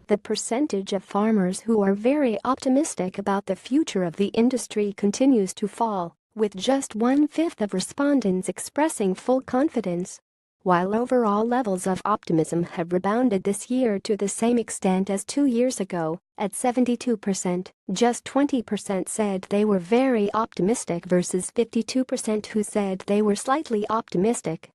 The percentage of farmers who are very optimistic about the future of the industry continues to fall, with just 1/5 of respondents expressing full confidence. While overall levels of optimism have rebounded this year to the same extent as 2 years ago, at 72%, just 20% said they were very optimistic versus 52% who said they were slightly optimistic.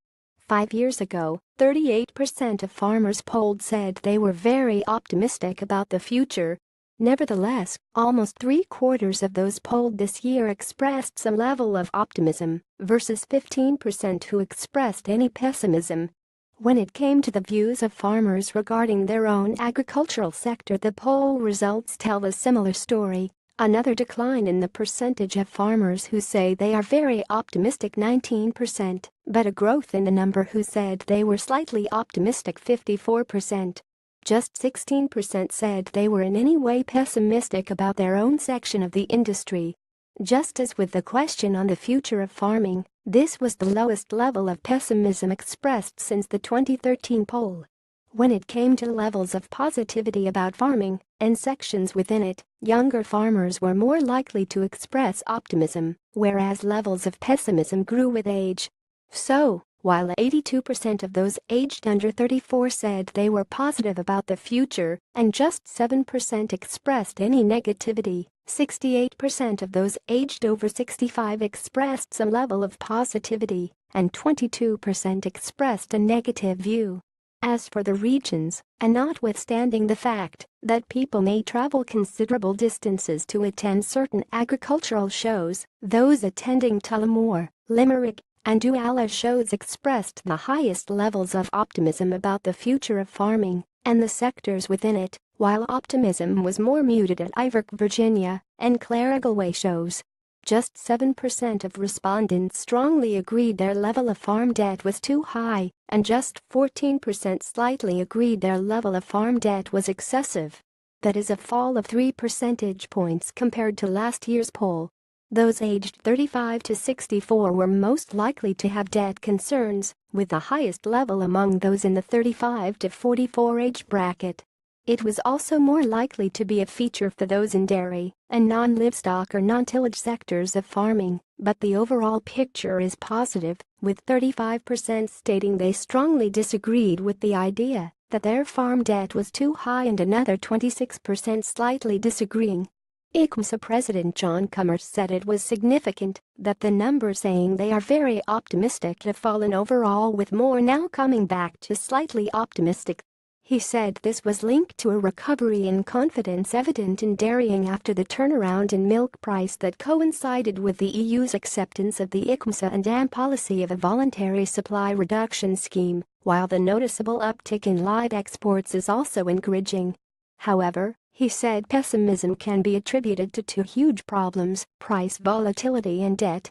5 years ago, 38% of farmers polled said they were very optimistic about the future. Nevertheless, almost 3/4 of those polled this year expressed some level of optimism, versus 15% who expressed any pessimism. When it came to the views of farmers regarding their own agricultural sector, the poll results tell a similar story. Another decline in the percentage of farmers who say they are very optimistic, 19%, but a growth in the number who said they were slightly optimistic, 54%. Just 16% said they were in any way pessimistic about their own section of the industry. Just as with the question on the future of farming, this was the lowest level of pessimism expressed since the 2013 poll. When it came to levels of positivity about farming and sections within it, younger farmers were more likely to express optimism, whereas levels of pessimism grew with age. So, while 82% of those aged under 34 said they were positive about the future and just 7% expressed any negativity, 68% of those aged over 65 expressed some level of positivity and 22% expressed a negative view. As for the regions, and notwithstanding the fact that people may travel considerable distances to attend certain agricultural shows, those attending Tullamore, Limerick, and Douala shows expressed the highest levels of optimism about the future of farming and the sectors within it, while optimism was more muted at Iverk, Virginia, and Claregalway shows. Just 7% of respondents strongly agreed their level of farm debt was too high, and just 14% slightly agreed their level of farm debt was excessive. That is a fall of 3 percentage points compared to last year's poll. Those aged 35 to 64 were most likely to have debt concerns, with the highest level among those in the 35 to 44 age bracket. It was also more likely to be a feature for those in dairy and non-livestock or non-tillage sectors of farming, but the overall picture is positive, with 35% stating they strongly disagreed with the idea that their farm debt was too high and another 26% slightly disagreeing. ICMSA President John Cummers said it was significant that the number saying they are very optimistic have fallen overall, with more now coming back to slightly optimistic. He said this was linked to a recovery in confidence evident in dairying after the turnaround in milk price that coincided with the EU's acceptance of the ICMSA and DAM policy of a voluntary supply reduction scheme, while the noticeable uptick in live exports is also encouraging. However, he said pessimism can be attributed to two huge problems: price volatility and debt.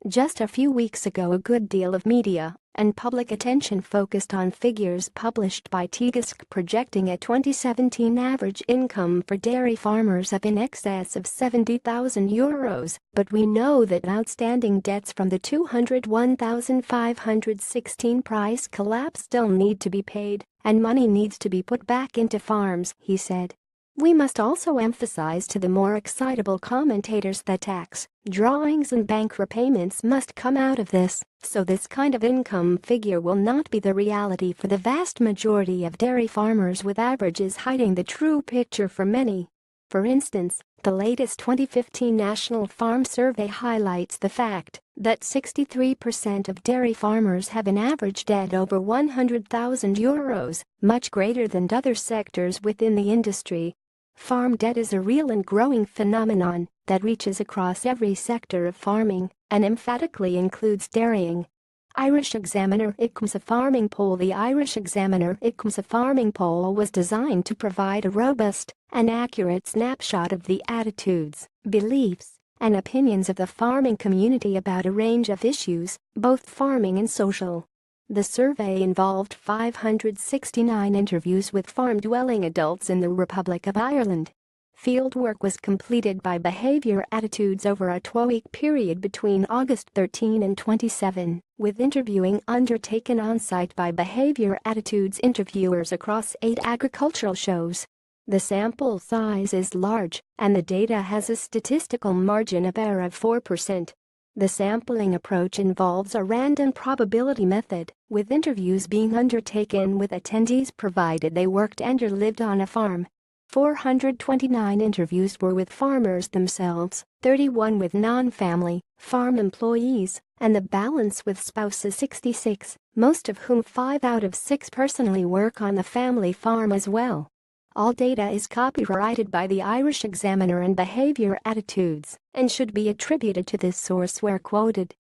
Just a few weeks ago, a good deal of media and public attention focused on figures published by TGISC projecting a 2017 average income for dairy farmers of in excess of €70,000, but we know that outstanding debts from the 201,516 price collapse still need to be paid, and money needs to be put back into farms, he said. We must also emphasize to the more excitable commentators that tax, drawings and bank repayments must come out of this, so this kind of income figure will not be the reality for the vast majority of dairy farmers, with averages hiding the true picture for many. For instance, the latest 2015 National Farm Survey highlights the fact that 63% of dairy farmers have an average debt over €100,000, much greater than other sectors within the industry. Farm debt is a real and growing phenomenon that reaches across every sector of farming and emphatically includes dairying. Irish Examiner ICMSA Farming Poll. The Irish Examiner ICMSA Farming Poll was designed to provide a robust and accurate snapshot of the attitudes, beliefs, and opinions of the farming community about a range of issues, both farming and social. The survey involved 569 interviews with farm-dwelling adults in the Republic of Ireland. Fieldwork was completed by Behaviour Attitudes over a 12-week period between August 13 and 27, with interviewing undertaken on-site by Behaviour Attitudes interviewers across 8 agricultural shows. The sample size is large, and the data has a statistical margin of error of 4%. The sampling approach involves a random probability method, with interviews being undertaken with attendees provided they worked and or lived on a farm. 429 interviews were with farmers themselves, 31 with non-family, farm employees, and the balance with spouses 66, most of whom 5 out of 6 personally work on the family farm as well. All data is copyrighted by the Irish Examiner and Behaviour Attitudes and should be attributed to this source where quoted.